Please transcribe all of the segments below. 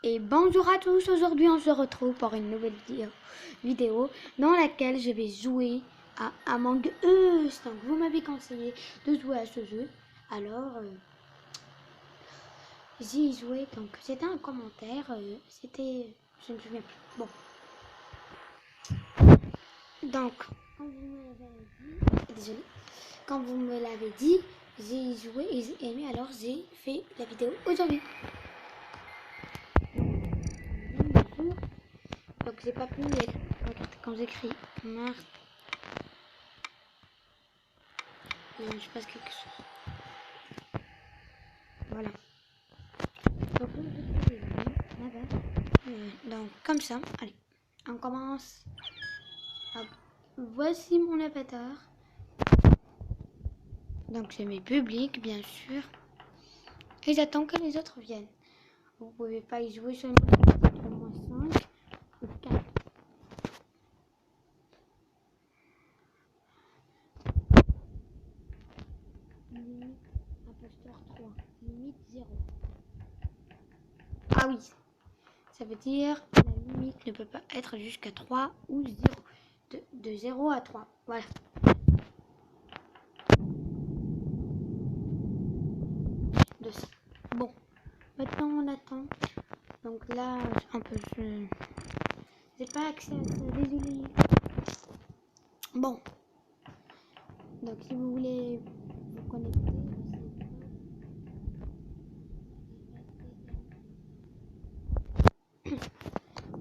Et bonjour à tous, aujourd'hui on se retrouve pour une nouvelle vidéo dans laquelle je vais jouer à Among Us. Donc vous m'avez conseillé de jouer à ce jeu, alors j'y ai joué. Donc c'était un commentaire, c'était, je ne me souviens plus. Bon, donc quand vous me l'avez dit, désolé, quand vous me l'avez dit, j'ai joué et j'ai aimé, alors j'ai fait la vidéo aujourd'hui. Donc j'ai pas pu quand j'écris Marthe. Non, je passe quelque chose. Voilà. Donc, donc comme ça, allez, on commence. Hop. Voici mon avatar. Donc c'est mes publics, bien sûr. Et j'attends que les autres viennent. Vous pouvez pas y jouer seulement au moins 5 ou 4. Limite imposteur 3. Limite 0. Ah oui. Ça veut dire que la limite ne peut pas être jusqu'à 3 ou 0. De 0 à 3. Voilà. De ça. Bon. Maintenant on attend. Donc là, un peu, j'ai pas accès à ça, désolé. Bon. Donc si vous voulez vous connecter,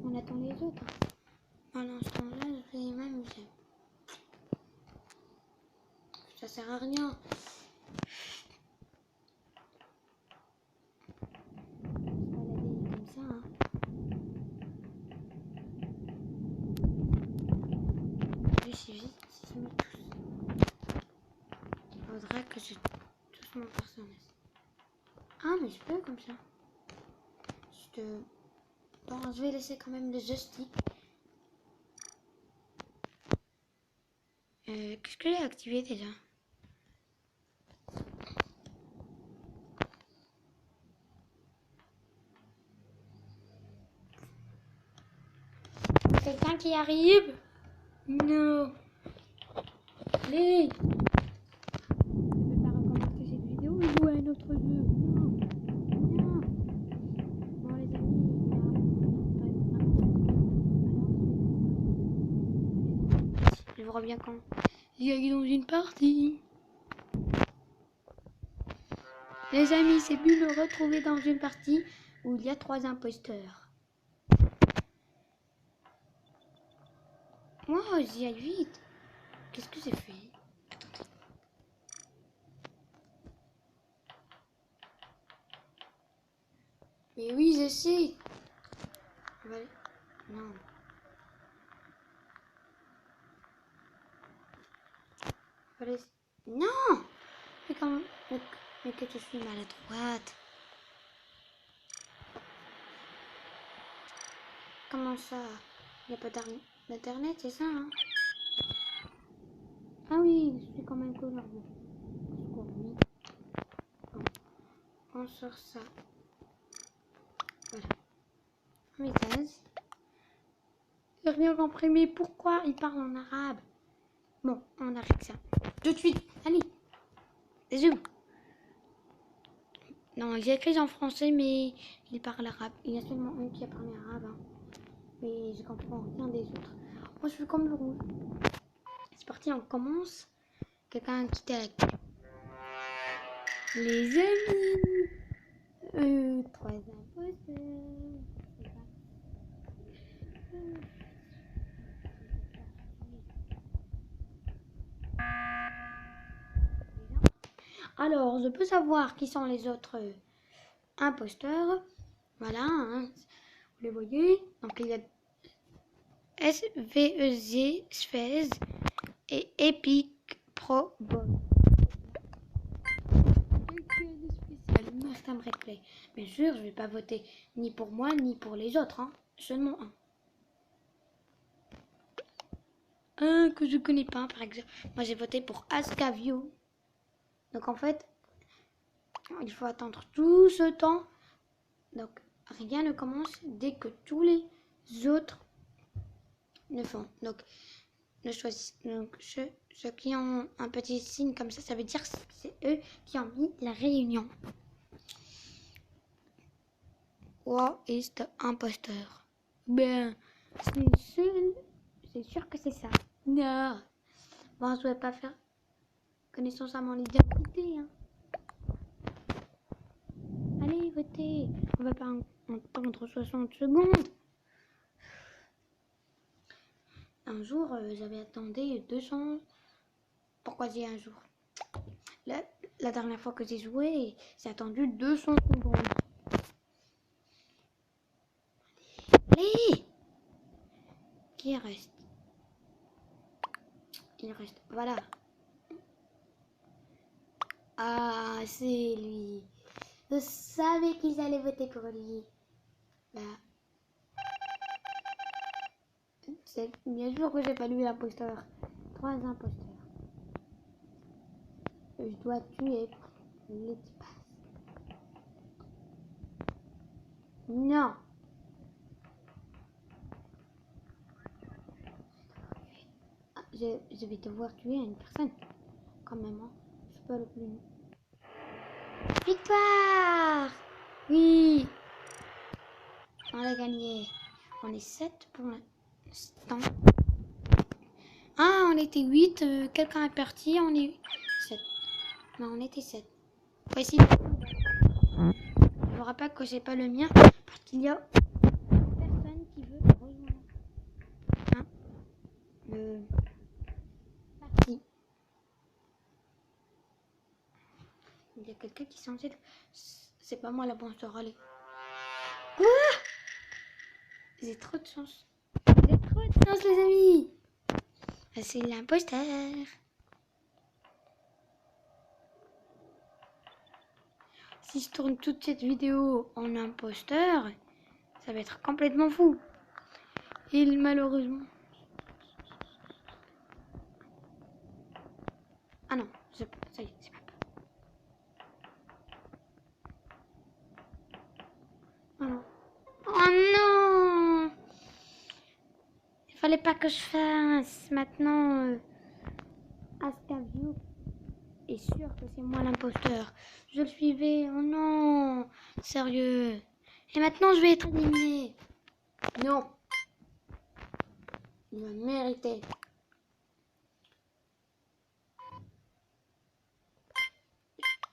on attend les autres. Pendant ce temps-là, je vais m'amuser. Ça sert à rien. Comme ça, hein. Si je mets tous. Il faudrait que je tous mon personnage. Ah mais je peux comme ça. Bon, je vais laisser quand même le joystick. Qu'est-ce que j'ai activé déjà? Quelqu'un qui arrive? Non. Allez. Je vais pas recommencer cette vidéo et jouer à un autre jeu. Non. Non. Bon les amis, je vous reviens quand il y a dans une partie. Les amis, c'est plus me retrouver dans une partie où il y a 3 imposteurs. Moi, j'y aille vite. Qu'est-ce que j'ai fait? Attendez. Mais oui, je sais. Non. Non. Mais comment? Mais que je suis maladroite. Comment ça? Il n'y a pas d'internet, c'est ça, hein? Ah oui, je suis comme un connard. Oui. Bon. On sort ça. Voilà. Message. J'ai rien compris, mais pourquoi il parle en arabe? Bon, on arrête ça. Tout de suite. Allez. Zoom. Non, j'ai écrit en français, mais il parle arabe. Il y a seulement un qui a parlé arabe. Hein. Mais je comprends rien des autres. Moi, je suis comme le rouge. C'est parti, on commence. Quelqu'un a quitté la queue. Les amis. 3 imposteurs. Alors, je peux savoir qui sont les autres imposteurs. Voilà, hein, vous les voyez. Donc, il y a SVEZ, Sfez et Epic Pro Bob. Spécial, Martin Bradley. Bien sûr, je ne vais pas voter ni pour moi ni pour les autres. Hein. Seulement un. Un que je connais pas, par exemple. Moi, j'ai voté pour Ascavio. Donc, en fait, il faut attendre tout ce temps. Donc, rien ne commence dès que tous les autres ne font. Donc, ne choisissent. Donc, ceux qui ont un petit signe comme ça veut dire que c'est eux qui ont mis la réunion. Wow, is the imposteur? Ben, c'est sûr que c'est ça. Non. Bon, je ne vais pas faire connaissance à mon identité. Hein. Allez, votez. On va pas entendre 60 secondes. Un jour, j'avais attendu 200. Pourquoi j'ai un jour? La dernière fois que j'ai joué, j'ai attendu 200 secondes. Allez! Qui reste? Il reste. Voilà. Ah, c'est lui. Je savais qu'ils allaient voter pour lui. Bah. C'est bien sûr que j'ai pas lu l'imposteur. 3 imposteurs. Je dois tuer l'équipage. Non. Ah, je vais devoir tuer une personne. Quand même, hein. Je suis pas le plus. Victoire! Oui! On a gagné. On est 7 pour l'instant. Ah, on était 8. Quelqu'un est parti. On est 7. Non, on était 7. Voici. Je me rappelle que c'est pas le mien. Parce qu'il y a personne qui veut rejoindre. Hein? Le parti. Il y a quelqu'un qui s'en sait. C'est pas moi la bonne sœur. Allez. Ah! J'ai trop de chance. J'ai trop de chance, les amis. C'est l'imposteur. Si je tourne toute cette vidéo en imposteur, ça va être complètement fou. Et malheureusement... Ah non, ça y est, c'est pas. Oh non. Oh non! Il fallait pas que je fasse. Maintenant, Askavio est sûr que c'est moi l'imposteur. Je le suivais. Oh non! Sérieux. Et maintenant, je vais être éliminé. Non. Il va mériter.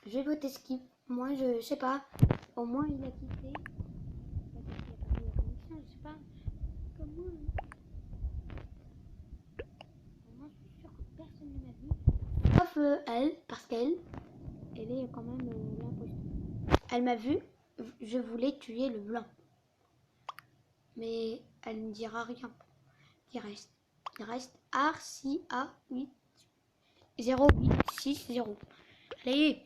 Je vais voter skip. Moi, je sais pas. Au moins, il a quitté. Je sais pas. Comme moi. Moi, je suis sûre que personne ne m'a vu. Sauf elle, parce qu'elle est quand même l'imposteur. Elle m'a vu. Je voulais tuer le blanc. Mais elle ne dira rien. Il reste Arcia 8 0860. Allez.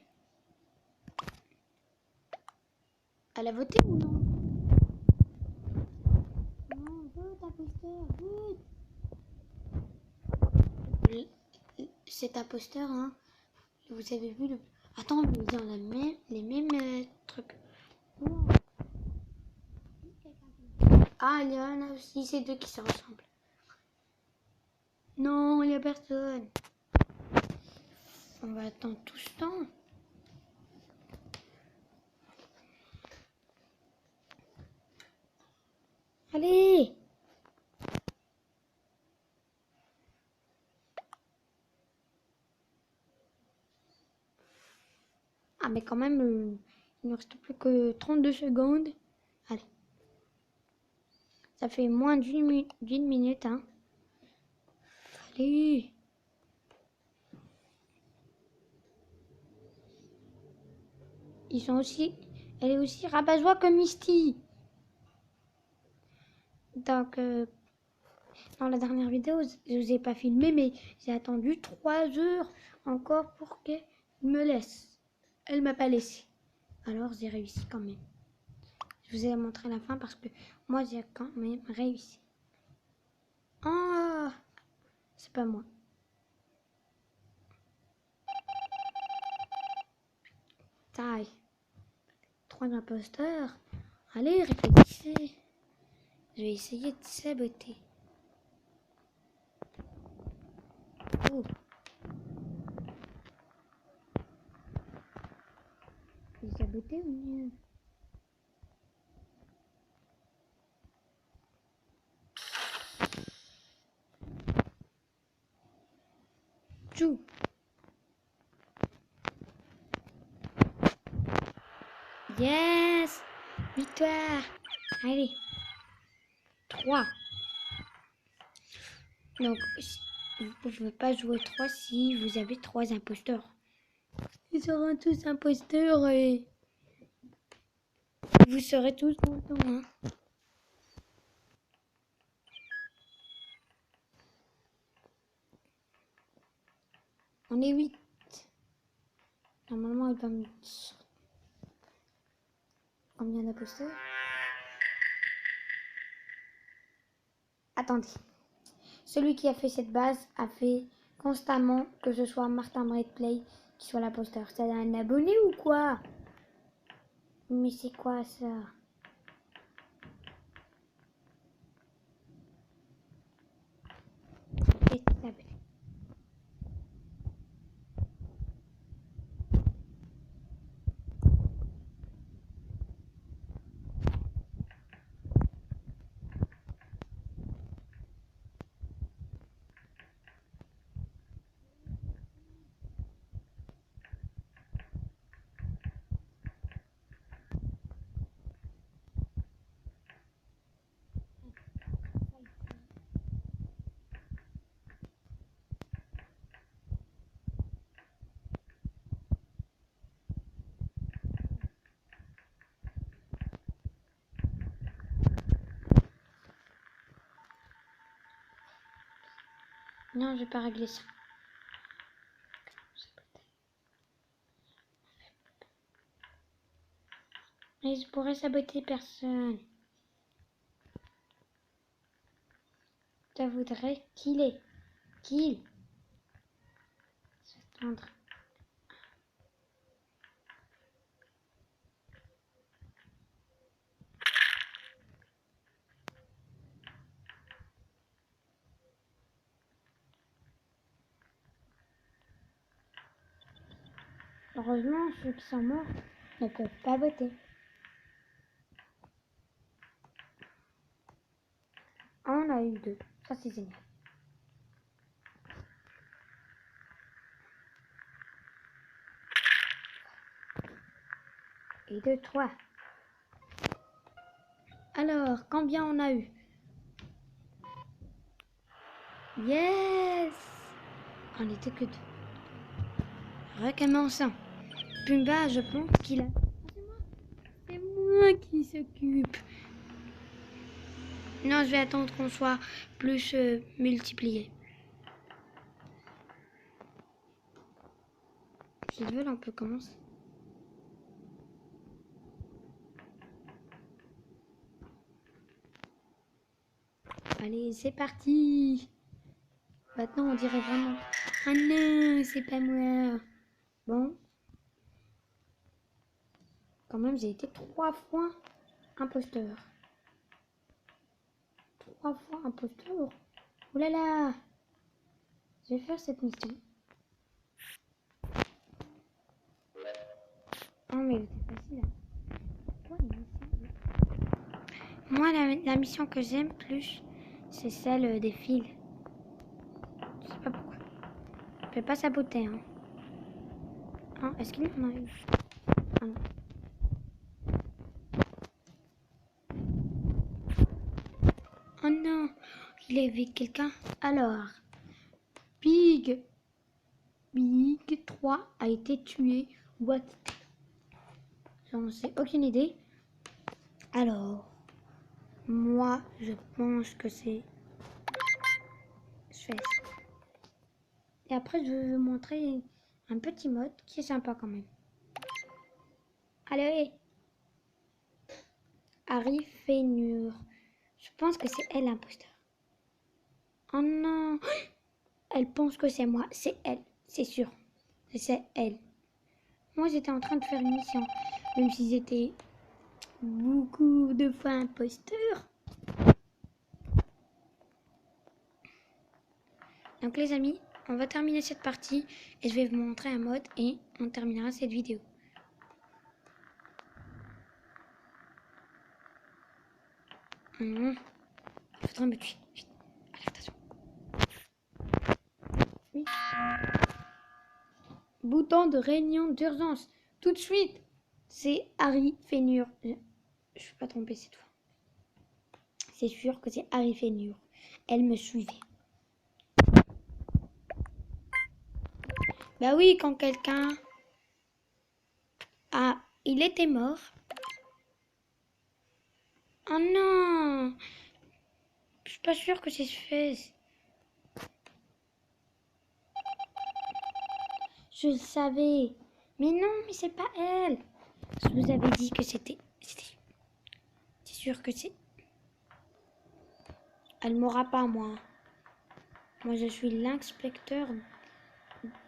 Elle a voté ou non? Non, vote, imposteur, vote. Cet imposteur, hein, vous avez vu le... Attends, ils ont les mêmes trucs. Oh. Ah, il y en a aussi, ces deux qui se ressemblent. Non, il n'y a personne. On va attendre tout ce temps. Allez! Ah, mais quand même, il ne reste plus que 32 secondes. Allez. Ça fait moins d'une minute, hein. Allez. Ils sont aussi... Elle est aussi rabat-joie que Misty. Donc, dans la dernière vidéo, je ne vous ai pas filmé, mais j'ai attendu 3 heures encore pour qu'elle me laisse. Elle m'a pas laissé. Alors, j'ai réussi quand même. Je vous ai montré la fin parce que moi, j'ai quand même réussi. Ah, c'est pas moi. Taille. 3 imposteurs. Allez, réfléchissez. Je vais essayer de saboter. Oh. J'ai saboté ou mieux? Tchou. Yes! Victoire! Allez. 3. Donc, vous ne pouvez pas jouer 3 si vous avez 3 imposteurs. Ils seront tous imposteurs et vous serez tous contents. Hein. On est 8. Normalement, il va me dire combien d'imposteurs. Attendez. Celui qui a fait cette base a fait constamment que ce soit Martin Breakplay qui soit l'imposteur. C'est un abonné ou quoi? Mais c'est quoi ça? Et ça plaît. Non, je vais pas régler ça. Mais je pourrais saboter personne. Ça voudrait killer. Kill. S'attendre. Heureusement, ceux qui sont morts ne peuvent pas voter. On a eu 2. Ça, c'est génial. Et 2, 3. Alors, combien on a eu? Yes! On était que 2. Recommençons. Pumba, je pense qu'il a... C'est moi qui s'occupe. Non, je vais attendre qu'on soit plus multiplié. S'ils veulent, on peut commencer. Allez, c'est parti. Maintenant, on dirait vraiment... Ah non, c'est pas moi. Bon. Quand même, j'ai été 3 fois imposteur. 3 fois imposteur. Oh là là. Je vais faire cette mission. Oh, mais c'est facile. Moi, la mission que j'aime plus, c'est celle des fils. Je sais pas pourquoi. Je vais pas saboter, hein. Ah, est-ce qu'il y en a eu? Ah non. Oh non, il est avec quelqu'un. Alors, Big 3 a été tué ou acquitté. J'en sais aucune idée. Alors, moi, je pense que c'est... Je fais ça. Et après, je vais vous montrer un petit mode qui est sympa quand même. Allez, Harry Fénur. Je pense que c'est elle l'imposteur. Oh non, elle pense que c'est moi. C'est elle, c'est sûr. C'est elle. Moi, j'étais en train de faire une mission. Même si j'étais beaucoup de fois imposteur. Donc les amis, on va terminer cette partie et je vais vous montrer un mode et on terminera cette vidéo. Il faudra me tuer. Vite. Allez, attention. Oui. Bouton de réunion d'urgence. Tout de suite. C'est Harry Fénure. Je ne vais pas tromper cette fois. C'est sûr que c'est Harry Fénure. Elle me suivait. Bah oui, quand quelqu'un a... Il était mort. Oh non. Je suis pas sûre que c'est fait. Je le savais. Mais non, mais c'est pas elle. Je vous avais dit que c'était... C'est sûr que c'est... Elle m'aura pas, moi. Moi, je suis l'inspecteur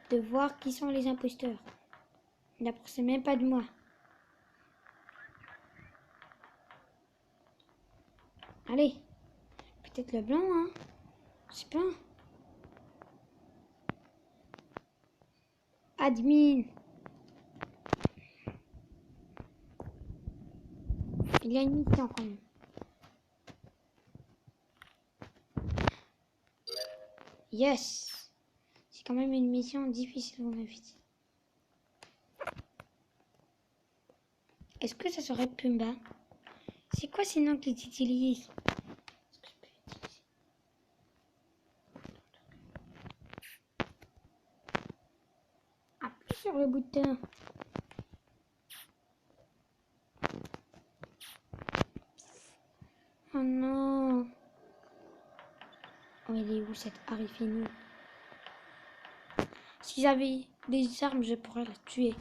de voir qui sont les imposteurs. D'abord, c'est même pas de moi. Allez. Peut-être le blanc, hein. Je sais pas. Admin. Il y a une mission quand même. Yes. C'est quand même une mission difficile, mon avis. Est-ce que ça serait Pumba? C'est quoi ces noms qu'ils utilisent? Appuie sur le bouton. Oh non. Oh, il est où cette Harry Fénure? Si j'avais des armes, je pourrais la tuer.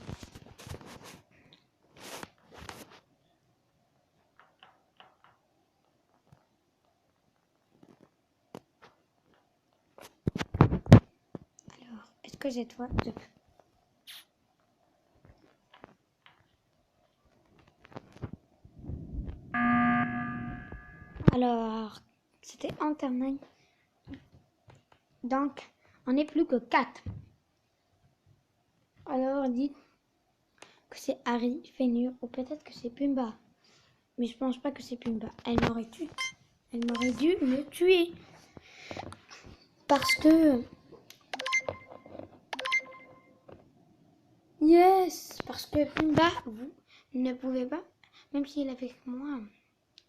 Alors, est-ce que cette fois, je peux? Alors, c'était en terminale. Donc, on n'est plus que 4. Alors, dites que c'est Harry Fénure ou peut-être que c'est Pumba. Mais je pense pas que c'est Pumba. Elle m'aurait dû me tuer. Parce que... Yes! Parce que Pumba, vous ne pouvez pas, même s'il est avec moi,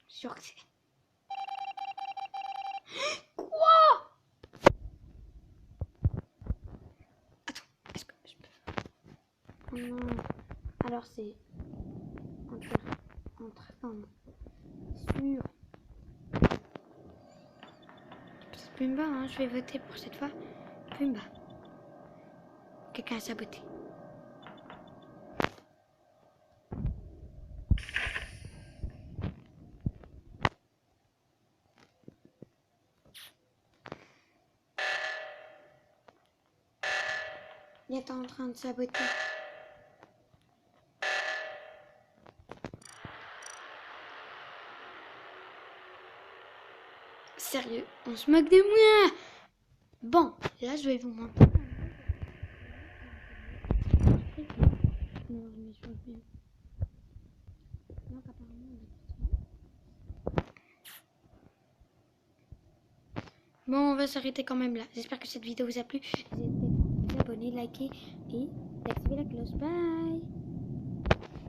sûr que c'est... Quoi? Attends, est-ce que je peux... Oh non. Alors c'est... Entre sûr. C'est Pumba, hein, je vais voter pour cette fois. Pumba. Quelqu'un a saboté. Il est en train de saboter. Sérieux, on se moque de moi. Bon, là je vais vous montrer. Bon, on va s'arrêter quand même là. J'espère que cette vidéo vous a plu. N'hésitez pas à vous abonner, liker et d'activer la cloche. Bye!